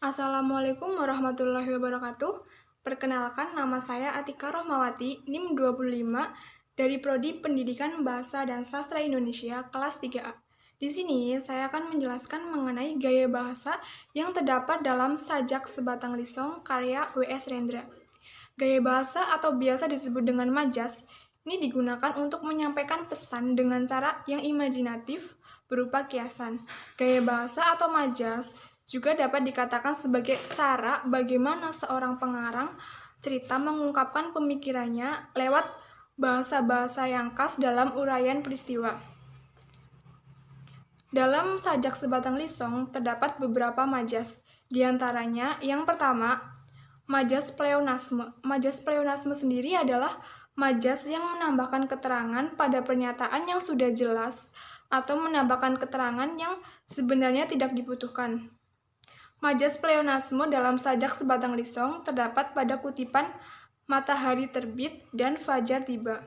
Assalamualaikum warahmatullahi wabarakatuh. Perkenalkan, nama saya Atika Rohmawati, NIM 25 dari Prodi Pendidikan Bahasa dan Sastra Indonesia kelas 3A. Di sini saya akan menjelaskan mengenai gaya bahasa yang terdapat dalam Sajak Sebatang Lisong karya W.S. Rendra. Gaya bahasa atau biasa disebut dengan majas ini digunakan untuk menyampaikan pesan dengan cara yang imajinatif berupa kiasan. Gaya bahasa atau majas juga dapat dikatakan sebagai cara bagaimana seorang pengarang cerita mengungkapkan pemikirannya lewat bahasa-bahasa yang khas dalam uraian peristiwa. Dalam Sajak Sebatang Lisong terdapat beberapa majas. Di antaranya, yang pertama, majas pleonasme. Majas pleonasme sendiri adalah majas yang menambahkan keterangan pada pernyataan yang sudah jelas atau menambahkan keterangan yang sebenarnya tidak dibutuhkan. Majas pleonasme dalam Sajak Sebatang Lisong terdapat pada kutipan matahari terbit dan fajar tiba.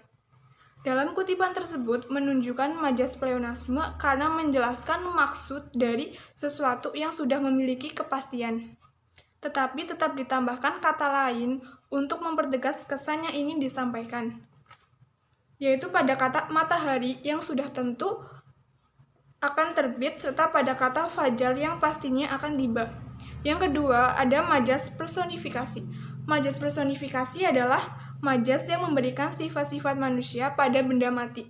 Dalam kutipan tersebut menunjukkan majas pleonasme karena menjelaskan maksud dari sesuatu yang sudah memiliki kepastian, tetapi tetap ditambahkan kata lain untuk mempertegas kesan yang ingin disampaikan, yaitu pada kata matahari yang sudah tentu akan terbit serta pada kata fajar yang pastinya akan tiba. Yang kedua, ada majas personifikasi. Majas personifikasi adalah majas yang memberikan sifat-sifat manusia pada benda mati.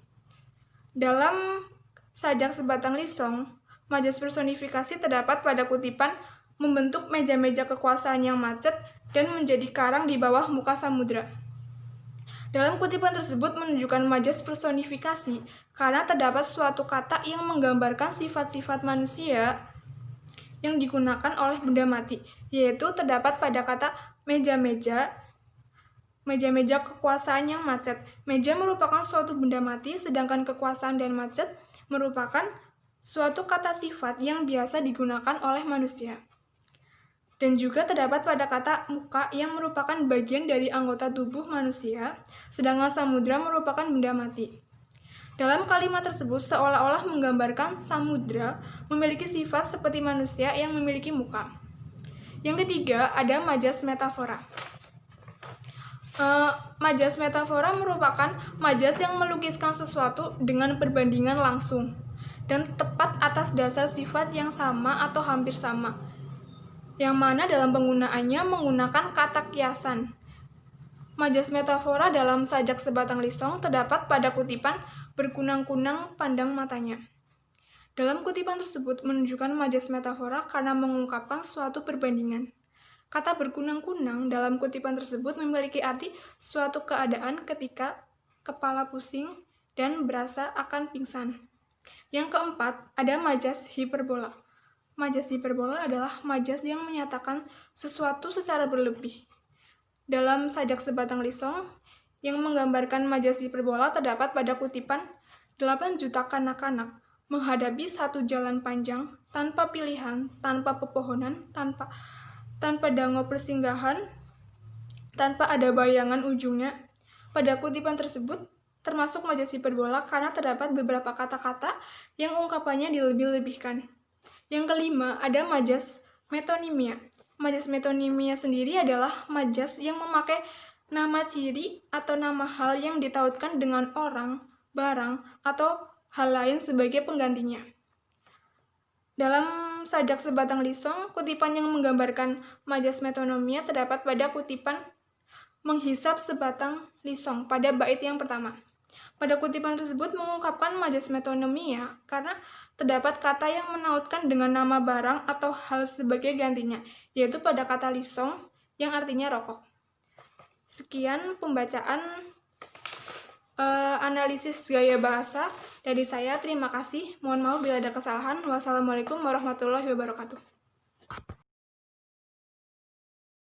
Dalam Sajak Sebatang Lisong, majas personifikasi terdapat pada kutipan membentuk meja-meja kekuasaan yang macet dan menjadi karang di bawah muka samudra. Dalam kutipan tersebut menunjukkan majas personifikasi karena terdapat suatu kata yang menggambarkan sifat-sifat manusia yang digunakan oleh benda mati, yaitu terdapat pada kata meja-meja kekuasaan yang macet. Meja merupakan suatu benda mati, sedangkan kekuasaan dan macet merupakan suatu kata sifat yang biasa digunakan oleh manusia. Dan juga terdapat pada kata muka yang merupakan bagian dari anggota tubuh manusia, sedangkan samudra merupakan benda mati. Dalam kalimat tersebut seolah-olah menggambarkan samudra memiliki sifat seperti manusia yang memiliki muka. Yang ketiga, ada majas metafora. Majas metafora merupakan majas yang melukiskan sesuatu dengan perbandingan langsung dan tepat atas dasar sifat yang sama atau hampir sama, yang mana dalam penggunaannya menggunakan kata kiasan. Majas metafora dalam Sajak Sebatang Lisong terdapat pada kutipan berkunang-kunang pandang matanya. Dalam kutipan tersebut menunjukkan majas metafora karena mengungkapkan suatu perbandingan. Kata berkunang-kunang dalam kutipan tersebut memiliki arti suatu keadaan ketika kepala pusing dan berasa akan pingsan. Yang keempat, ada majas hiperbola. Majas hiperbola adalah majas yang menyatakan sesuatu secara berlebih. Dalam Sajak Sebatang Lisong, yang menggambarkan majas hiperbola terdapat pada kutipan 8 juta kanak-kanak menghadapi satu jalan panjang, tanpa pilihan, tanpa pepohonan, tanpa dango persinggahan, tanpa ada bayangan ujungnya. Pada kutipan tersebut termasuk majas hiperbola karena terdapat beberapa kata-kata yang ungkapannya dilebih-lebihkan. Yang kelima, ada majas metonimia. Majas metonimia sendiri adalah majas yang memakai nama ciri atau nama hal yang ditautkan dengan orang, barang, atau hal lain sebagai penggantinya. Dalam Sajak Sebatang Lisong, kutipan yang menggambarkan majas metonimia terdapat pada kutipan menghisap sebatang lisong pada bait yang pertama. Pada kutipan tersebut mengungkapkan majas metonimia karena terdapat kata yang menautkan dengan nama barang atau hal sebagai gantinya, yaitu pada kata lisong yang artinya rokok. Sekian pembacaan analisis gaya bahasa dari saya. Terima kasih. Mohon maaf bila ada kesalahan. Wassalamualaikum warahmatullahi wabarakatuh.